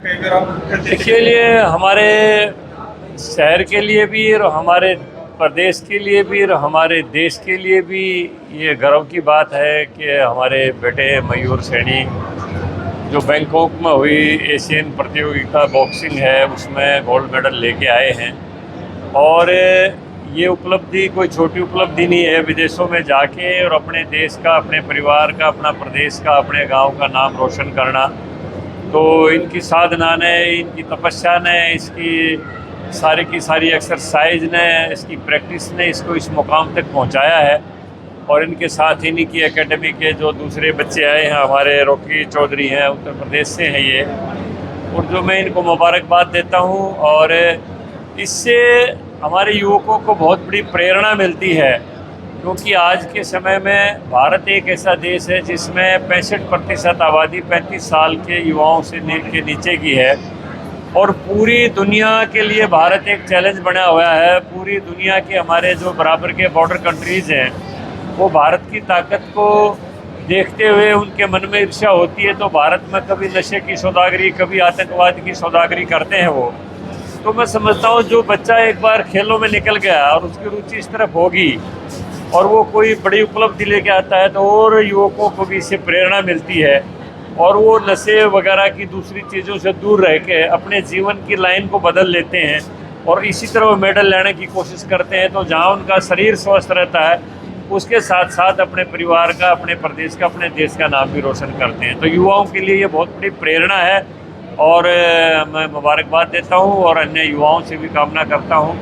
इसके लिए हमारे शहर के लिए भी और हमारे प्रदेश के लिए भी और हमारे देश के लिए भी ये गर्व की बात है कि हमारे बेटे मयूर सैनी जो बैंकॉक में हुई एशियन प्रतियोगिता बॉक्सिंग है उसमें गोल्ड मेडल लेके आए हैं। और ये उपलब्धि कोई छोटी उपलब्धि नहीं है। विदेशों में जाके और अपने देश का, अपने परिवार का, अपना प्रदेश का, अपने गांव का नाम रोशन करना, तो इनकी साधना ने, इनकी तपस्या ने, इसकी सारी की सारी एक्सरसाइज ने, इसकी प्रैक्टिस ने इसको इस मुकाम तक पहुंचाया है। और इनके साथ इन्हीं की एकेडमी के जो दूसरे बच्चे आए हैं, हमारे रॉकी चौधरी हैं, उत्तर प्रदेश से हैं ये, और जो मैं इनको मुबारकबाद देता हूं। और इससे हमारे युवकों को बहुत बड़ी प्रेरणा मिलती है, क्योंकि आज के समय में भारत एक ऐसा देश है जिसमें 65% आबादी 35 साल के युवाओं से के नीचे की है। और पूरी दुनिया के लिए भारत एक चैलेंज बना हुआ है। पूरी दुनिया के हमारे जो बराबर के बॉर्डर कंट्रीज़ हैं, वो भारत की ताकत को देखते हुए उनके मन में ईर्ष्या होती है, तो भारत में कभी नशे की सौदागरी, कभी आतंकवाद की सौदागरी करते हैं वो। तो मैं समझता हूँ जो बच्चा एक बार खेलों में निकल गया और उसकी रुचि इस तरफ होगी और वो कोई बड़ी उपलब्धि लेके आता है, तो और युवकों को भी इससे प्रेरणा मिलती है और वो नशे वगैरह की दूसरी चीज़ों से दूर रह के अपने जीवन की लाइन को बदल लेते हैं और इसी तरह वो मेडल लेने की कोशिश करते हैं। तो जहाँ उनका शरीर स्वस्थ रहता है, उसके साथ साथ अपने परिवार का, अपने प्रदेश का, अपने देश का नाम भी रोशन करते हैं। तो युवाओं के लिए ये बहुत बड़ी प्रेरणा है और मैं मुबारकबाद देता हूँ और अन्य युवाओं से भी कामना करता हूँ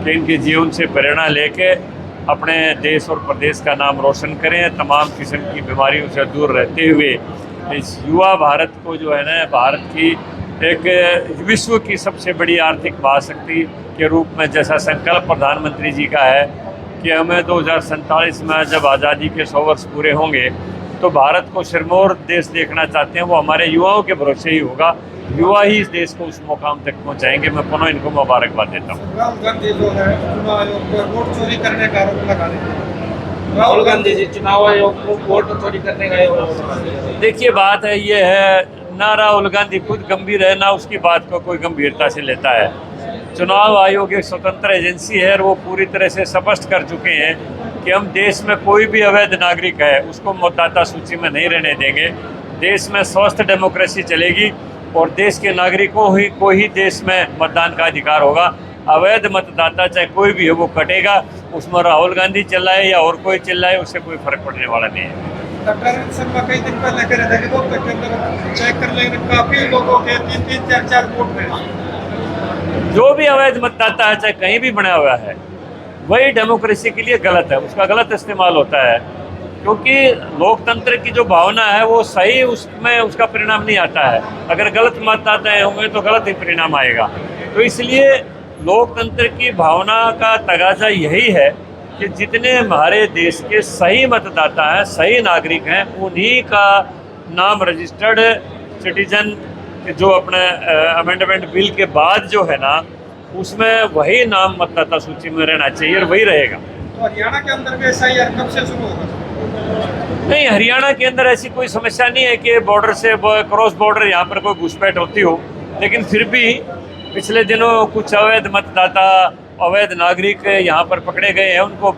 कि इनके जीवन से प्रेरणा लेके अपने देश और प्रदेश का नाम रोशन करें, तमाम किस्म की बीमारियों से दूर रहते हुए इस युवा भारत को जो है ना, भारत की एक विश्व की सबसे बड़ी आर्थिक महाशक्ति के रूप में, जैसा संकल्प प्रधानमंत्री जी का है कि हमें 2047 में जब आज़ादी के 100 वर्ष पूरे होंगे तो भारत को सिरमौर देश देखना चाहते हैं, वो हमारे युवाओं के भरोसे ही होगा। युवा ही इस देश को उस मुकाम तक पहुंचाएंगे। मैं पुनः इनको मुबारकबाद देता हूँ। राहुल गांधी जो है चुनाव आयोग पर वोट चोरी करने का आरोप लगा रहे हैं। राहुल गांधी जी चुनाव आयोग को वोट चोरी करने का, देखिए बात है ये है, ना राहुल गांधी खुद गंभीर है, ना उसकी बात को कोई गंभीरता से लेता है। चुनाव आयोग एक स्वतंत्र एजेंसी है और वो पूरी तरह से स्पष्ट कर चुके हैं कि हम देश में कोई भी अवैध नागरिक है उसको मतदाता सूची में नहीं रहने देंगे। देश में स्वस्थ डेमोक्रेसी चलेगी और देश के नागरिकों को ही देश में मतदान का अधिकार होगा। अवैध मतदाता चाहे कोई भी हो वो कटेगा, उसमें राहुल गांधी चिल्लाए या और कोई चिल्लाए, उससे कोई फर्क पड़ने वाला नहीं है। डॉक्टर शर्मा कई दिन पहले कह रहे थे कि वोट के अंदर चेक कर लेंगे, काफी लोगों के 3-3, 4-4 वोट में। जो भी अवैध मतदाता है चाहे कहीं भी बना हुआ है, वही डेमोक्रेसी के लिए गलत है, उसका गलत इस्तेमाल होता है। क्योंकि लोकतंत्र की जो भावना है वो सही, उसमें उसका परिणाम नहीं आता है। अगर गलत मतदाता होंगे तो गलत ही परिणाम आएगा। तो इसलिए लोकतंत्र की भावना का तगाजा यही है कि जितने हमारे देश के सही मतदाता हैं, सही नागरिक हैं, उन्हीं का नाम रजिस्टर्ड सिटीजन जो अपने अमेंडमेंट बिल के बाद जो है ना, उसमें वही नाम मतदाता सूची में रहना चाहिए और वही रहेगा। तो हरियाणा के अंदर भी एसआईआर कब से शुरू होगा? नहीं, हरियाणा के अंदर ऐसी कोई समस्या नहीं है कि बॉर्डर से क्रॉस बॉर्डर यहाँ पर कोई घुसपैठ होती हो, लेकिन फिर भी पिछले दिनों कुछ अवैध मतदाता, अवैध नागरिक यहाँ पर पकड़े गए हैं, उनको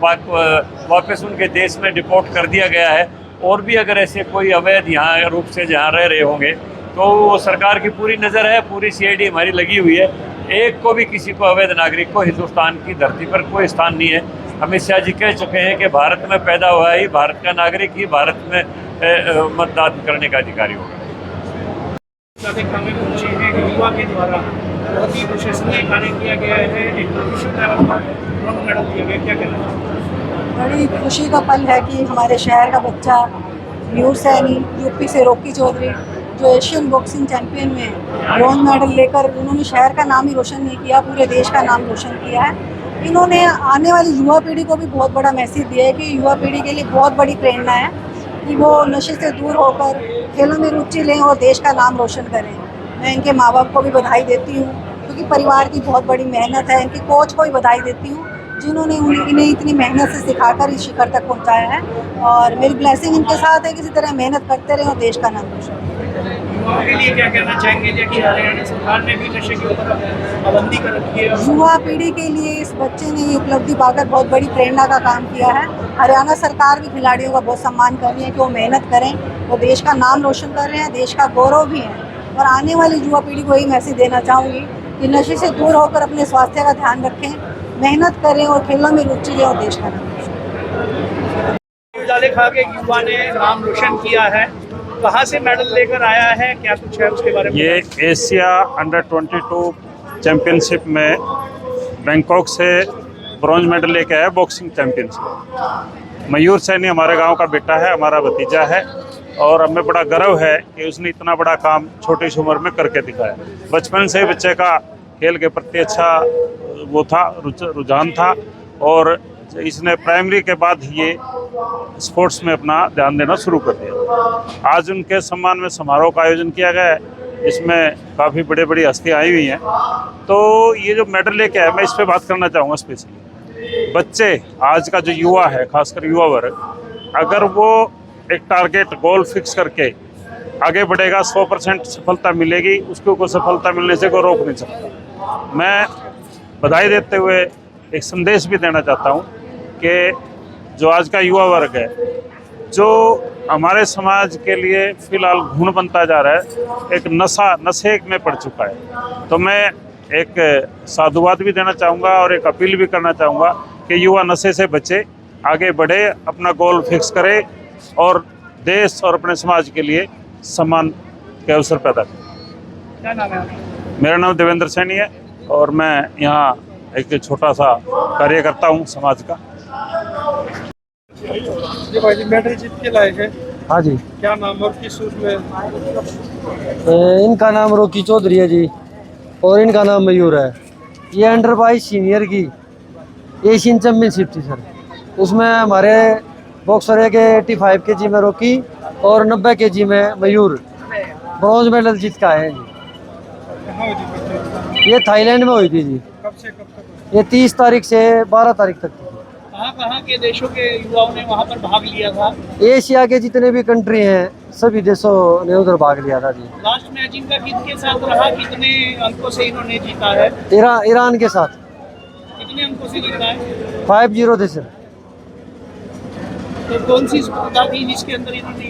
वापस उनके देश में डिपोर्ट कर दिया गया है। और भी अगर ऐसे कोई अवैध यहाँ रूप से जहाँ रह रहे होंगे तो वो सरकार की पूरी नज़र है, पूरी सीआईडी हमारी लगी हुई है। एक को भी, किसी को, अवैध नागरिक को हिंदुस्तान की धरती पर कोई स्थान नहीं है। अमित शाह जी कह चुके हैं कि भारत में पैदा हुआ ही भारत का नागरिक ही भारत में मतदान करने का अधिकारी होगा। युवा के द्वारा बहुत ही प्रशंसनीय कार्य किया गया है, एक मेडल दिया गया, क्या कहना है? बड़ी खुशी का पल है कि हमारे शहर का बच्चा मयूर सैनी, यूपी से रॉकी चौधरी, जो एशियन बॉक्सिंग चैंपियन में ब्रॉन्ज मेडल लेकर उन्होंने शहर का नाम ही रोशन नहीं किया, पूरे देश का नाम रोशन किया है। इन्होंने आने वाली युवा पीढ़ी को भी बहुत बड़ा मैसेज दिया है कि युवा पीढ़ी के लिए बहुत बड़ी प्रेरणा है कि वो नशे से दूर होकर खेलों में रुचि लें और देश का नाम रोशन करें। मैं इनके माँ बाप को भी बधाई देती हूँ, क्योंकि परिवार की बहुत बड़ी मेहनत है। इनकी कोच को भी बधाई देती हूँ जिन्होंने इन्हें इतनी मेहनत से सिखाकर इस शिखर तक पहुँचाया है। और मेरी ब्लेसिंग इनके साथ है, किसी तरह मेहनत करते रहें और देश का नाम रोशन करें। युवाओं के लिए क्या कहना चाहेंगे जबकि हरियाणा सरकार ने भी नशे के ऊपर पाबंदी कर रखी है? युवा पीढ़ी के लिए इस बच्चे ने ये उपलब्धि पाकर बहुत बड़ी प्रेरणा का काम किया है। हरियाणा सरकार भी खिलाड़ियों का बहुत सम्मान कर रही है कि वो मेहनत करें, वो देश का नाम रोशन कर रहे हैं, देश का गौरव भी है। और आने वाली युवा पीढ़ी को यही मैसेज देना चाहूँगी कि नशे से दूर होकर अपने स्वास्थ्य का ध्यान रखें, मेहनत करें और खेलों में रुचि लें और देश का नाम रोशन करें। उजाले खा के युवा ने नाम रोशन किया है, कहाँ से मेडल लेकर आया है, क्या कुछ है उसके बारे में? ये एशिया अंडर 22 चैंपियनशिप में बैंकॉक से ब्रॉन्ज मेडल लेके आया बॉक्सिंग चैंपियनशिप। मयूर सैनी हमारे गांव का बेटा है, हमारा भतीजा है और हमें बड़ा गर्व है कि उसने इतना बड़ा काम छोटी सी उम्र में करके दिखाया। बचपन से बच्चे का खेल के प्रति अच्छा वो था, रुझान था और इसने प्राइमरी के बाद ही ये स्पोर्ट्स में अपना ध्यान देना शुरू कर दिया। आज उनके सम्मान में समारोह का आयोजन किया गया है, इसमें काफ़ी बड़ी बड़ी हस्तियाँ आई हुई हैं। तो ये जो मेडल लेके आया, मैं इस पर बात करना चाहूँगा स्पेशली। बच्चे आज का जो युवा है, खासकर युवा वर्ग, अगर वो एक टारगेट गोल फिक्स करके आगे बढ़ेगा, 100% सफलता मिलेगी, उसको कोई सफलता मिलने से कोई रोक नहीं सकता। मैं बधाई देते हुए एक संदेश भी देना चाहता हूँ कि जो आज का युवा वर्ग है, जो हमारे समाज के लिए फ़िलहाल घुन बनता जा रहा है, एक नशे में पड़ चुका है, तो मैं एक साधुवाद भी देना चाहूँगा और एक अपील भी करना चाहूँगा कि युवा नशे से बचे, आगे बढ़े, अपना गोल फिक्स करे और देश और अपने समाज के लिए सम्मान के अवसर पैदा करें। क्या नाम है आपका? मेरा नाम देवेंद्र सैनी है और मैं यहाँ एक छोटा सा कार्य करता हूँ समाज का। जी भाई जी, मेडल जीत के लाए हैं, हाँ जी। क्या नाम और किस उसमें? इनका नाम रॉकी चौधरी है जी और इनका नाम मयूर है। ये अंडर 22 सीनियर की एशियन चैम्पियनशिप थी सर, उसमें हमारे बॉक्सर है के 85 kg में रॉकी और 90 kg में मयूर ब्रॉन्ज मेडल जीत का है जी। कहाँ हुई थी प्रतियोगिता? ये थाईलैंड में हुई थी जी। कब से कब तक? ये 30 तारीख से 12 तारीख तक थी। कहाँ के देशों के युवाओं ने वहाँ पर भाग लिया था? एशिया के जितने भी कंट्री हैं सभी देशों ने उधर भाग लिया था जी। लास्ट मैच इनका किसके साथ रहा, कितने अंकों से इन्होंने जीता है? ईरान के साथ कितने अंकों से जीता है? 5-0 थे सर। तो कौन सी स्पर्धा थी जिसके अंदर इन्होंने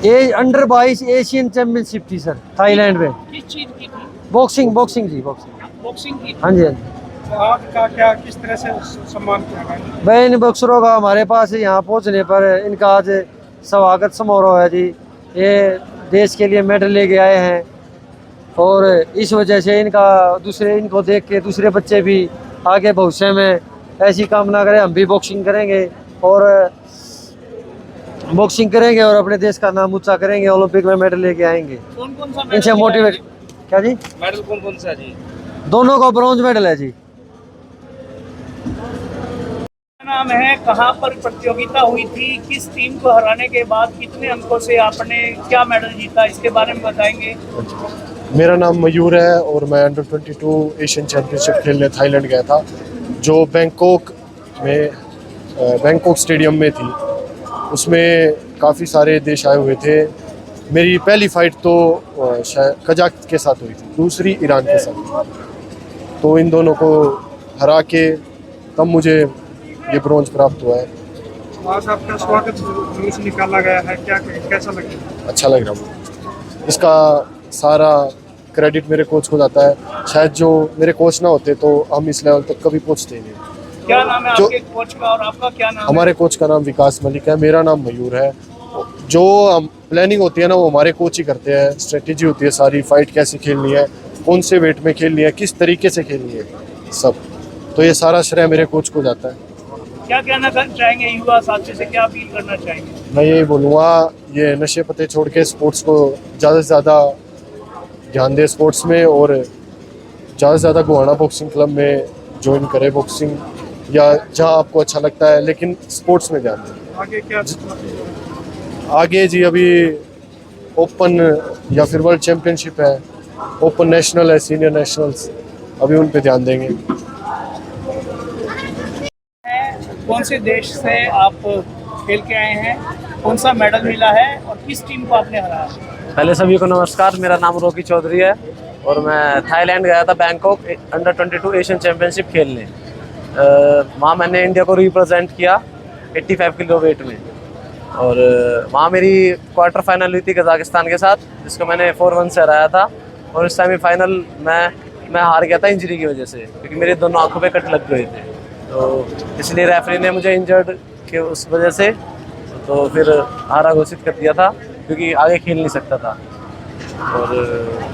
ये अंडर 22 एशियन चैंपियनशिप थी सर, थाईलैंड में। किस चीज की थी? बॉक्सिंग जी, बॉक्सिंग। बॉक्सिंग की थी। हाँ जी, हाँ जी। तो आपका क्या किस तरह से सम्मान किया गया? भाई इन बॉक्सरों का हमारे पास यहाँ पहुँचने पर इनका आज स्वागत समारोह है जी। ये देश के लिए मेडल लेके आए हैं और इस वजह से इनको देख के दूसरे बच्चे भी आगे भविष्य में ऐसी कामना करें, हम भी बॉक्सिंग करेंगे और अपने देश का नाम ऊंचा करेंगे, ओलंपिक में मेडल लेके आएंगे। कौन कौन सा इनसे मोटिवेट क्या जी? मेडल कौन कौन सा जी? दोनों का ब्रॉन्ज मेडल है जी। नाम है, कहाँ पर प्रतियोगिता हुई थी, किस टीम को हराने के बाद कितने अंकों से आपने क्या मेडल जीता, इसके बारे में बताएंगे? मेरा नाम मयूर है और मैं अंडर 22 एशियन चैम्पियनशिप खेलने थाईलैंड गया था, जो बैंकॉक स्टेडियम में थी। उसमें काफ़ी सारे देश आए हुए थे। मेरी पहली फ़ाइट तो कजाक के साथ हुई थी, दूसरी ईरान के साथ। तो इन दोनों को हरा के तब मुझे ये ब्रॉन्ज प्राप्त हुआ है। आज आपका स्वागत जुलूस निकाला गया है, कैसा लगा? अच्छा लग रहा है। इसका सारा क्रेडिट मेरे कोच को जाता है। शायद जो मेरे कोच ना होते तो हम इस लेवल तक कभी पहुंचते ही नहीं। क्या नाम है आपके कोच का और आपका क्या नाम हमारे कोच का नाम विकास मलिक है, मेरा नाम मयूर है। जो प्लानिंग होती है ना, वो हमारे कोच ही करते हैं। स्ट्रेटेजी होती है सारी, फाइट कैसे खेलनी है, कौन से वेट में खेलनी है, किस तरीके से खेलनी है, सब। तो ये सारा श्रेय मेरे कोच को जाता है। क्या कहना चाहेंगे युवा साथी से, क्या अपील करना चाहेंगे? मैं यही बोलूँगा, ये नशे पते छोड़ के स्पोर्ट्स को ज़्यादा से ज़्यादा ध्यान दे स्पोर्ट्स में, और ज़्यादा से ज़्यादा गोहाना बॉक्सिंग क्लब में ज्वाइन करें बॉक्सिंग, या जहाँ आपको अच्छा लगता है, लेकिन स्पोर्ट्स में ध्यान दें। आगे क्या? आगे जी अभी ओपन या फिर वर्ल्ड चैम्पियनशिप है, ओपन नेशनल है, सीनियर नेशनल्स, अभी उन पे ध्यान देंगे। कौन से देश से आप खेल के आए हैं, कौन सा मेडल मिला है और किस टीम को आपने हराया? पहले सभी को नमस्कार, मेरा नाम रॉकी चौधरी है और मैं थाईलैंड गया था बैंकॉक अंडर 22 एशियन चैम्पियनशिप खेलने। वहाँ मैंने इंडिया को रिप्रेजेंट किया 85 किलो वेट में और वहाँ मेरी क्वार्टर फाइनल हुई थी कजाकिस्तान के साथ, जिसको मैंने 4-1 से हराया था। और इस सेमीफाइनल मैं हार गया था इंजरी की वजह से, क्योंकि मेरी दोनों आंखों पे कट लग गए थे, तो इसलिए रेफरी ने मुझे इंजर्ड के उस वजह से तो फिर हारा घोषित कर दिया था, क्योंकि आगे खेल नहीं सकता था। और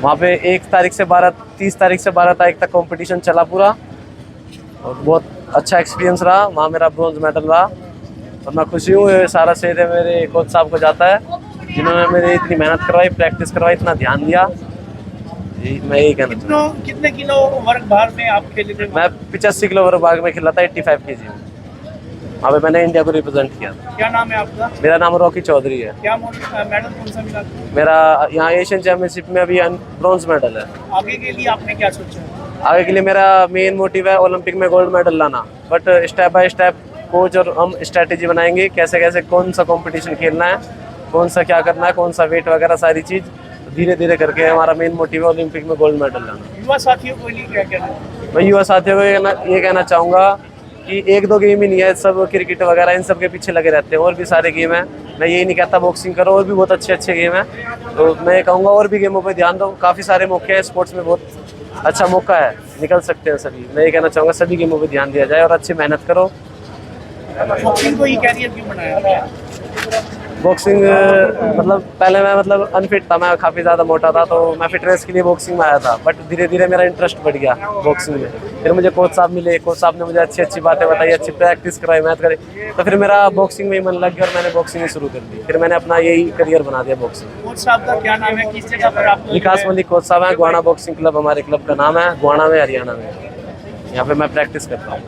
वहाँ पे 30 तारीख से 12 तारीख तक कंपटीशन चला पूरा और बहुत अच्छा एक्सपीरियंस रहा। वहाँ मेरा ब्रॉन्ज मेडल रहा और मैं खुशी हूँ। ये सारा श्रेय मेरे कोच साहब को जाता है, जिन्होंने मेरी इतनी मेहनत करवाई, प्रैक्टिस करवाई, इतना ध्यान दिया। मैं यही कहना चाहता हूँ। कितने किलो वर्ग भार में आप खेले थे? मैं 85 किलो वर्ग भाग में खेला था 85 kg में। वहाँ पे मैंने इंडिया को रिप्रेजेंट किया था। क्या नाम है आपका? मेरा नाम रॉकी चौधरी है। क्या मेडल कौन सा मिला? मेरा यहाँ एशियन चैम्पियनशिप में अभी ब्रॉन्ज मेडल है। आगे के लिए आपने क्या सोचा? आगे के लिए मेरा मेन मोटिव है ओलंपिक में गोल्ड मेडल लाना, but step by step coach और हम स्ट्रैटेजी बनाएंगे, कैसे कैसे कौन सा कंपटीशन खेलना है, कौन सा क्या करना है, कौन सा वेट वगैरह सारी चीज़ धीरे धीरे करके हमारा मेन मोटिव है ओलंपिक में गोल्ड मेडल लाना। युवा साथियों को लिए क्या कहना है? मैं युवा साथियों को ये कहना चाहूँगा कि 1-2 गेम ही नहीं है, सब क्रिकेट वगैरह इन सब के पीछे लगे रहते हैं, और भी सारे गेम हैं। मैं यही नहीं कहता बॉक्सिंग करो, और भी बहुत अच्छे गेम हैं। तो मैं कहूँगा और भी गेमों पे ध्यान दो, काफ़ी सारे मौके हैं स्पोर्ट्स में, बहुत अच्छा मौका है, निकल सकते हैं सभी। मैं ये कहना चाहूँगा सभी गेमों पे ध्यान दिया जाए और अच्छी मेहनत करो। बॉक्सिंग को ही कैरियर क्यों बनाया? बॉक्सिंग मतलब पहले मैं अनफिट था, मैं काफ़ी ज़्यादा मोटा था, तो मैं फिटनेस के लिए बॉक्सिंग में आया था, बट धीरे धीरे मेरा इंटरेस्ट बढ़ गया बॉक्सिंग में। फिर मुझे कोच साहब मिले, कोच साहब ने मुझे अच्छी बातें बताई, अच्छी प्रैक्टिस कराई, मेहनत करी, तो फिर मेरा बॉक्सिंग में ही मन लग गया और मैंने बॉक्सिंग ही शुरू कर दी। फिर मैंने अपना यही करियर बना दिया बॉक्सिंग। कोच साहब का क्या नाम है? किस जगह पर आप? विकास मलिक कोच साहब हैं, गुआना बॉक्सिंग क्लब हमारे क्लब का नाम है, गुआना में, हरियाणा में। यहाँ पे मैं प्रैक्टिस करता हूँ।